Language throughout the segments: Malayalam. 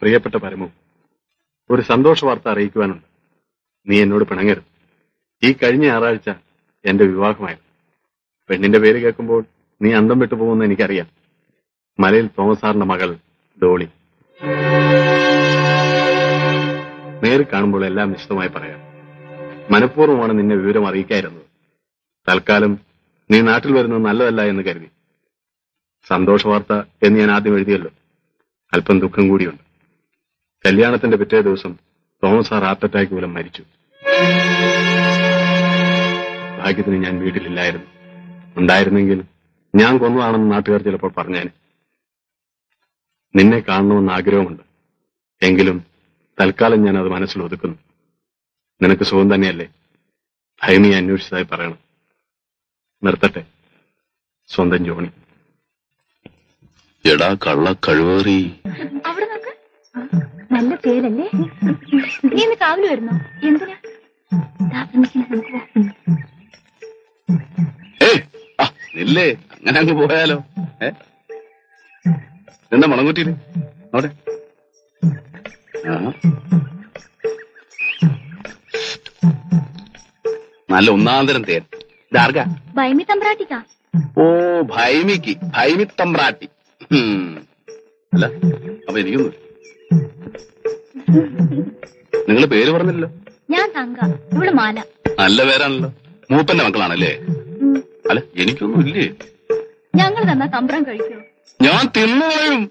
പ്രിയപ്പെട്ട പരമു, ഒരു സന്തോഷ വാർത്ത അറിയിക്കുവാനുണ്ട്. നീ എന്നോട് പിണങ്ങരുത്. ഈ കഴിഞ്ഞ ഞായറാഴ്ച എന്റെ വിവാഹമായിരുന്നു. പെണ്ണിന്റെ പേര് കേൾക്കുമ്പോൾ നീ അന്തം വിട്ടു പോകുമെന്ന് എനിക്കറിയാം. മലയിൽ തോമസ് സാറിന്റെ മകൾ ഡോളി. നേരിൽ കാണുമ്പോൾ എല്ലാം വിശദമായി പറയാം. മനഃപൂർവ്വമാണ് നിന്നെ വിവരം അറിയിക്കായിരുന്നത്. തൽക്കാലം നീ നാട്ടിൽ വരുന്നത് നല്ലതല്ല എന്ന് കരുതി. സന്തോഷ വാർത്ത എന്ന് ഞാൻ ആദ്യം എഴുതിയല്ലോ, അല്പം ദുഃഖം കൂടിയുണ്ട്. കല്യാണത്തിന്റെ പിറ്റേ ദിവസം തോമസ് സാർ ഹാർട്ട് അറ്റാക്ക് മൂലം മരിച്ചു. ഭാഗ്യത്തിന് ഞാൻ വീട്ടിലില്ലായിരുന്നു. ഉണ്ടായിരുന്നെങ്കിൽ ഞാൻ കൊന്നതാണെന്ന് നാട്ടുകാർ ചിലപ്പോൾ പറഞ്ഞേനെ. നിന്നെ കാണണമെന്ന് ആഗ്രഹമുണ്ട്. എങ്കിലും തൽക്കാലം ഞാൻ അത് മനസ്സിൽ ഒതുക്കുന്നു. നിനക്ക് സുഖം തന്നെയല്ലേ? ഭയമിയെ അന്വേഷിച്ചതായി പറയണം. നിർത്തട്ടെ. സ്വന്തം ജോണി. എടാ കള്ള കഴിവേറി. അവിടെ നോക്ക്, നല്ല പേരല്ലേ? നീ ഇന്ന് കാവല് വരുന്നോ? എന്തിനാ? ഇല്ലേ, അങ്ങനെ അങ്ങ് പോയാലോ? എന്താ മുളങ്കുറ്റിയില് അവിടെ? നല്ല ഒന്നാന്തരം തേൻ. ഇതാർക്കാ? ഭൈമി തമ്പ്രാട്ടിക്കാ. ഓ, ഭൈമിക്ക്. ഭൈമി തമ്പ്രാട്ടി. അല്ല, അപ്പൊ എനിക്കൊന്നും. നിങ്ങള് പേര് പറഞ്ഞില്ലല്ലോ. ഞാൻ തങ്ക, ഇവള് മാല. നല്ല പേരാണല്ലോ. മൂപ്പന്റെ മക്കളാണല്ലേ? അല്ല, എനിക്കൊന്നും ഇല്ലേ. ഞങ്ങൾ തന്നാ തമ്പ്രാൻ കഴിക്കോ? ഞാൻ തിന്നുകളയും.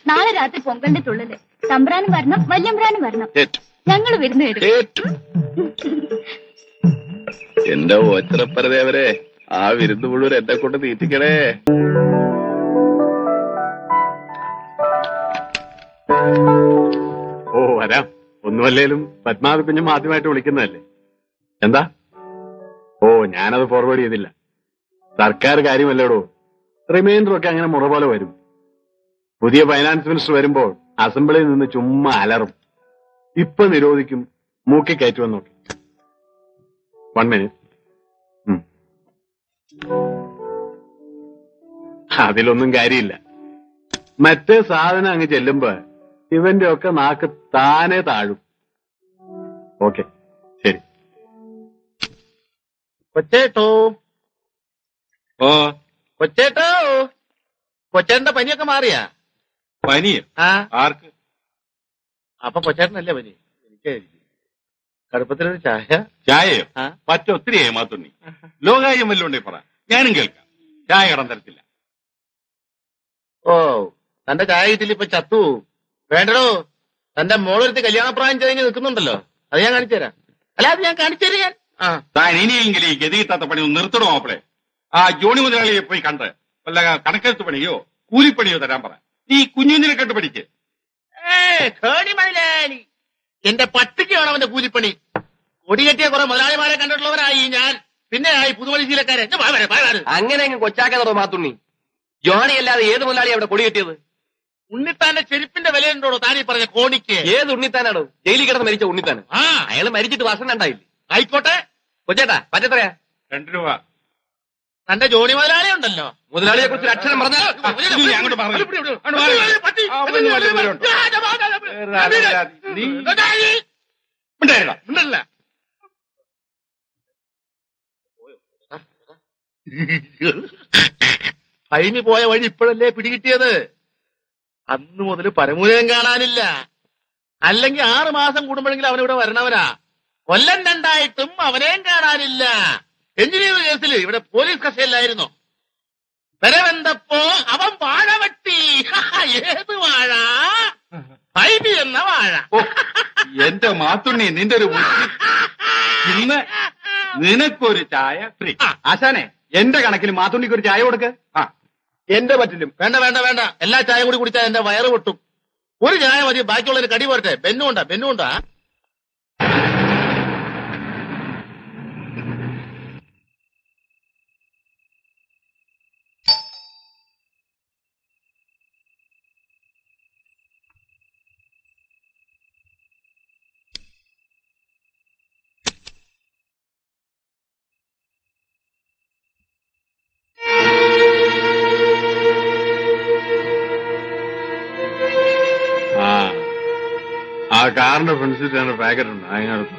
നാളെ രാത്രി പൊങ്കലിന്റെ തുള്ളല്. തമ്പ്രാനും വരണം, വല്യമ്പ്രാനും വരണം. ഞങ്ങൾ വിരുന്ന് വരും. എന്റെ ഓച്ചറപ്പരദേവരെ, ആ വിരുന്ന് മുഴുവൻ എന്നെ കൊണ്ട് തീറ്റിക്കണേ. ഓ, വരാം. ഒന്നുമല്ലേലും പത്മാവതി കുഞ്ഞും ആദ്യമായിട്ട് വിളിക്കുന്നതല്ലേ. എന്താ? ഓ, ഞാനത് ഫോർവേഡ് ചെയ്തില്ല. സർക്കാർ കാര്യമല്ലേടോ. റിമൈൻഡർ ഒക്കെ അങ്ങനെ മുറ പോലെ വരും. പുതിയ ഫൈനാൻസ് മിനിസ്റ്റർ വരുമ്പോൾ അസംബ്ലിയിൽ നിന്ന് ചുമ്മാ അലറും. ഇപ്പൊ നിരോധിക്കും, മൂക്കി കയറ്റുമെന്നൊക്കെ. 1 മിനിറ്റ്. അതിലൊന്നും കാര്യമില്ല. മറ്റേ സാധനം അങ്ങ് ചെല്ലുമ്പോ ഇവന്റെ ഒക്കെ നാക്ക് താനെ താഴും. ഓക്കെ, ശരി. കൊച്ചേട്ടോ, കൊച്ചേട്ടോ, കൊച്ചേട്ടന്റെ പനിയൊക്കെ മാറിയാ? പനിയോ? ആർക്ക്? അപ്പൊ കൊച്ചേട്ടനല്ലേ പനി? എനിക്കായിരിക്കും. കടുപ്പത്തിലൊരു ചായ. ചായയോ? ഒത്തിരി മാത്തുണ്ണി. ലോകാര്യം വല്ലോണ്ടേ പറ, ഞാനും കേൾക്കാം. ചായ കടം തരത്തില്ല. ഓ, തന്റെ ചായ കിട്ടില്ല, ഇപ്പൊ ചത്തു. വേണ്ടടോ, തന്റെ മോളൊരുത്തി കല്യാണപ്രായം കഴിഞ്ഞ് നിൽക്കുന്നുണ്ടല്ലോ, അത് ഞാൻ കാണിച്ചു തരാം. അല്ല, അത് ഞാൻ കാണിച്ചു തരാം. താൻ ഇനിയെങ്കിലും ഈ ഗതികിട്ടാത്ത പണി ഒന്ന് നിർത്തണോ മാപ്പിളെ? ആ ജോണി മുതലാളിയെ പോയി കണ്ട് വല്ല കണക്കെഴുത്ത് പണിയോ കൂലിപ്പണിയോ തരാൻ പറ. നീ കുഞ്ഞുഞ്ഞിനെ കണ്ട് പഠിക്ക്. എന്റെ പട്ടിക്കാണ് അവന്റെ കൂലിപ്പണി. കൊടികെട്ടിയ കുറെ മുതലാളിമാരെ കണ്ടിട്ടുള്ളവരായി ഞാൻ. പിന്നെ ആയി പുതുവഴിശീലക്കാരെ. അങ്ങനെ അങ്ങ് കൊച്ചാക്കാതോ മാത്തുണ്ണി. ജോണി അല്ലാതെ ഏത് മുതലാളി അവിടെ കൊടികെട്ടിയത്? ഉണ്ണിത്താന്റെ ചെരുപ്പിന്റെ വിലയുണ്ടോ താനീ പറഞ്ഞ കോണിക്ക്? ഏത് ഉണ്ണിത്താനാണോ? ജയിലിൽ കിടന്ന് മരിച്ച ഉണ്ണിത്താൻ. അയാള് മരിച്ചിട്ട് വർഷം രണ്ടായില്ലേ? ആയിക്കോട്ടെ കൊച്ചേട്ടാ, പറ്റത്രയാ? 2 രൂപ. തന്റെ ജോണി മുതലാളി ഉണ്ടല്ലോ, മുതലാളിയെ കുറിച്ച് അക്ഷരം പറഞ്ഞാൽ ഭൈമി പോയ വഴി ഇപ്പോഴല്ലേ പിടികിട്ടിയത്. അന്ന് മുതൽ പരമൂലം കാണാനില്ല. അല്ലെങ്കിൽ 6 മാസം കൂടുമ്പോഴെങ്കിലും അവനിവിടെ വരണവനാ. കൊല്ലം 2 അവനെയും കാണാനില്ല. എഞ്ചിനീയർ കേസിൽ ഇവിടെ പോലീസ് കസ്റ്റഡിയിലായിരുന്നു. വരവെന്തപ്പോ അവൻ വാഴ വെട്ടി. ഏത് വാഴ? ഭൈമി എന്ന വാഴ. എന്റെ മാത്തുണ്ണി, നിന്റെ ഒരു ഇന്ന് നിനക്കൊരു ചായ ഫ്രീ. ആശാനെ, എന്റെ കണക്കിൽ മാത്തുണ്ണിക്ക് ഒരു ചായ കൊടുക്ക്. എന്റെ പറ്റിലും. വേണ്ട വേണ്ട വേണ്ട, എല്ലാ ചായ കൂടി കുടിച്ചാൽ എന്റെ വയറ് പൊട്ടും. ഒരു ചായ മതി, ബാക്കിയുള്ളൊരു കടി പോരട്ടെ. ബെന്നുണ്ടാ. ആ കാറിന്റെ ഫ്രണ്ട് സീറ്റ് പാക്കറ്റ് ഉണ്ട് അതിനകത്ത്.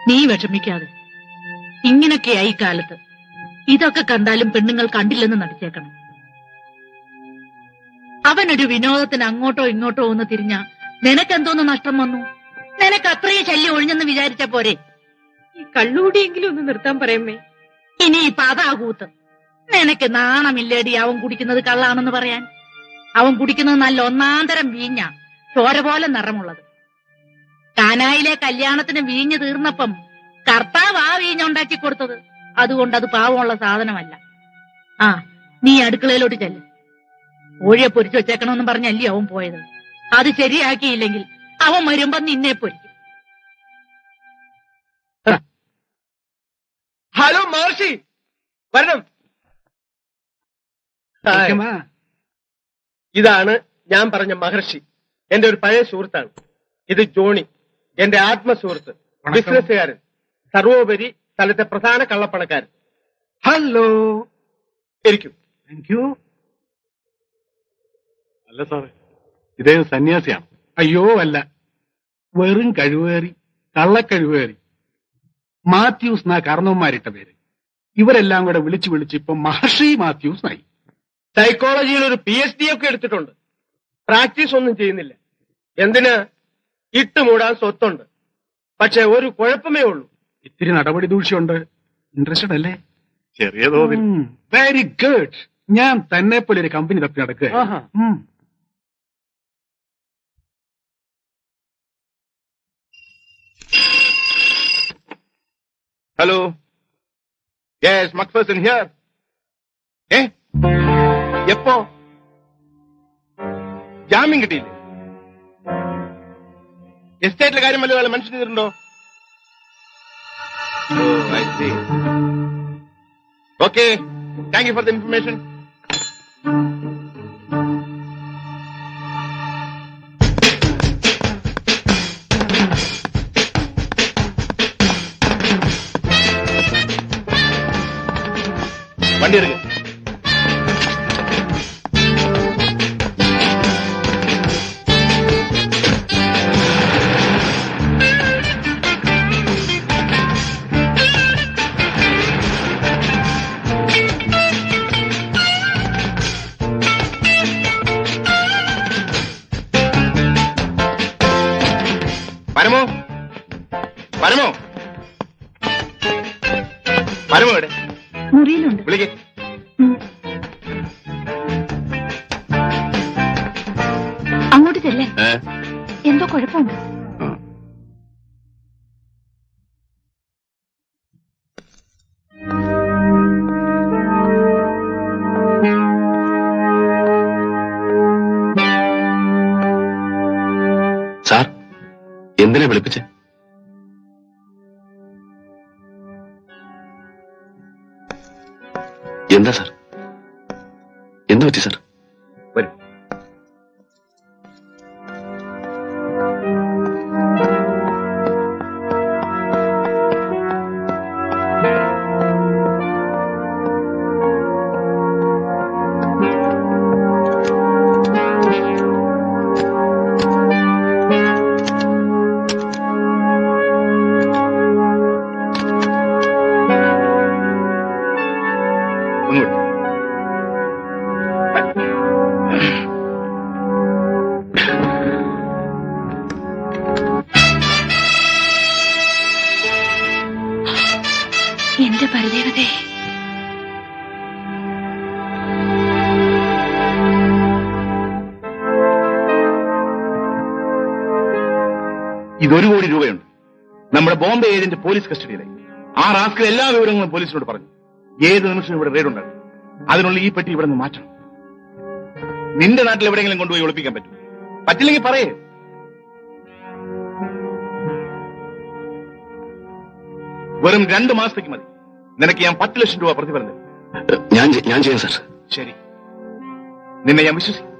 നീ വിഷമിക്കാതെ. ഇങ്ങനൊക്കെയായി കാലത്ത്. ഇതൊക്കെ കണ്ടാലും പെണ്ണുങ്ങൾ കണ്ടില്ലെന്ന് നടിച്ചേക്കണം. അവനൊരു വിനോദത്തിന് അങ്ങോട്ടോ ഇങ്ങോട്ടോ ഒന്ന് തിരിഞ്ഞ നിനക്കെന്തോന്ന് നഷ്ടം വന്നു? നിനക്ക് അത്രയും ശല്യം ഒഴിഞ്ഞെന്ന് വിചാരിച്ച പോരെ? ഈ കള്ളുകൂടിയെങ്കിലും ഒന്ന് നിർത്താൻ പറയുമേ. ഇനി ഇപ്പൊ അതാ കൂത്ത്. നിനക്ക് നാണമില്ലേടി അവൻ കുടിക്കുന്നത് കള്ളാണെന്ന് പറയാൻ? അവൻ കുടിക്കുന്നത് നല്ല ഒന്നാന്തരം വീഞ്ഞ, ചോര പോലെ നിറമുള്ളത്. കാനായിലെ കല്യാണത്തിന് വീഞ്ഞ് തീർന്നപ്പം കർത്താവ് ആ വീഞ്ഞുണ്ടാക്കി കൊടുത്തത്. അതുകൊണ്ട് അത് പാവമുള്ള സാധനമല്ല. ആ, നീ അടുക്കളയിലോട്ട് ചെല്ല്. കോഴിയെ പൊരിച്ചു വെച്ചേക്കണമെന്ന് പറഞ്ഞല്ലേ അവൻ പോയത്. അത് ശരിയാക്കിയില്ലെങ്കിൽ അവൻ വരുമ്പോ നിന്നെ പൊരിക്കും. ഹലോ മഹർഷി, വരണം. ഇതാണ് ഞാൻ പറഞ്ഞ മഹർഷി. എന്റെ ഒരു പഴയ സുഹൃത്താണ്. ഇത് ജോണി, എന്റെ ആത്മസുഹൃത്ത്, ബിസിനസ്സുകാരൻ, സർവോപരി സ്ഥലത്തെ പ്രധാന കള്ളപ്പണക്കാരൻ. ഹലോ. ഇരിക്കും. Thank you. അല്ല സാറേ, ഇതേ സന്യാസിയാണ്. അയ്യോ അല്ല, വെറും കഴിവേറി, കള്ളക്കഴിവേറി. മാത്യൂസ് എന്നാ കാരണവന്മാരിട്ട പേര്. ഇവരെല്ലാം കൂടെ വിളിച്ചു വിളിച്ച് ഇപ്പൊ മഹർഷി മാത്യൂസ് ആയി. സൈക്കോളജിയിൽ ഒരു PhD ഒക്കെ എടുത്തിട്ടുണ്ട്. പ്രാക്ടീസ് ഒന്നും ചെയ്യുന്നില്ല. എന്തിന്? ഇട്ടുമൂടാൻ സ്വത്തുണ്ട്. പക്ഷെ ഒരു കുഴപ്പമേ ഉള്ളൂ, ഇത്തിരി നടപടി ദൂഷ്യമുണ്ട്. ഇൻട്രസ്റ്റഡ് അല്ലേ? ചെറിയ തോതിൽ. Very good. ഞാൻ തന്നെ പോലെ ഒരു കമ്പനി തപ്പി നടക്കുക. Hello, yes McPherson here. എപ്പോ? ജാമ്യം കിട്ടിയില്ലേ? എസ്റ്റേറ്റിലെ കാര്യം വല്ല മനുഷ്യൻ ചെയ്തിട്ടുണ്ടോ? Okay, thank you for the information. വണ്ടി എടുക്കുക. പരമോ, പരമോ, പരമോ എവിടെ? മുറിയിലുണ്ട്. വിളിക്കേ. അങ്ങോട്ട് ചെല്ലേ. എന്തോ കുഴപ്പമുണ്ട്. സാർ, എന്തിനാ വിളിപ്പിച്ചേ? എന്താ സാർ? എന്ത് പറ്റി സാർ? വരും. അങ്ങോട്ട്. ഇത് 1 കോടി രൂപയുണ്ട്. നമ്മുടെ ബോംബെ ഏജന്റ് പോലീസ് കസ്റ്റഡിയിലായി. ആ റാസ്കൽ എല്ലാ വിവരങ്ങളും പോലീസിനോട് പറഞ്ഞു. ഏത് നിമിഷവും ഇവിടെ റെയ്ഡ് ഉണ്ടാകും. അതിനുള്ള ഈ പെട്ടി ഇവിടെ നിന്ന് മാറ്റണം. നിന്റെ നാട്ടിൽ എവിടെയെങ്കിലും കൊണ്ടുപോയി ഒളിപ്പിക്കാൻ പറ്റും. പറ്റില്ലെങ്കിൽ പറയേ. വെറും 2 മാസത്തേക്ക് മതി. നിനക്ക് ഞാൻ 10 ലക്ഷം രൂപ പ്രതിഫലം തരും. ഞാൻ ചെയ്യാം സാർ. ശരി, നിന്നെ ഞാൻ വിശ്വസിക്കും.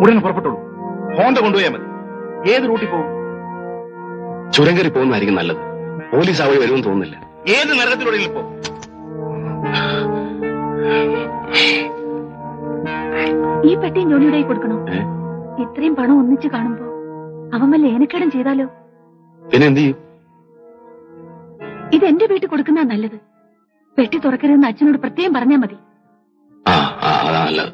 ഉടനെ പുറപ്പെട്ടോളൂ. ഹോണ്ട കൊണ്ടുപോയാൽ മതി. ഏത് റൂട്ടിൽ പോകും? ചുരം കയറി പോകുന്നതായിരിക്കും നല്ലത്. പോലീസ് അവിടെ വരുമെന്ന് തോന്നുന്നില്ല. ഏത് നരകത്തിലൂടെയും പോകും. ഈ പെട്ടി ജോണിയുടെ കൊടുക്കണോ? ഇത്രയും പണം ഒന്നിച്ച് കാണുമ്പോ അവൻ വല്ല ഏനക്കേടും ചെയ്താലോ? പിന്നെ എന്ത് ചെയ്യും? ഇത് എന്റെ വീട്ടിൽ കൊടുക്കുന്ന നല്ലത്. പെട്ടി തുറക്കരുതെന്ന് അച്ഛനോട് പ്രത്യേകം പറഞ്ഞാൽ മതി. അതാ നല്ലത്.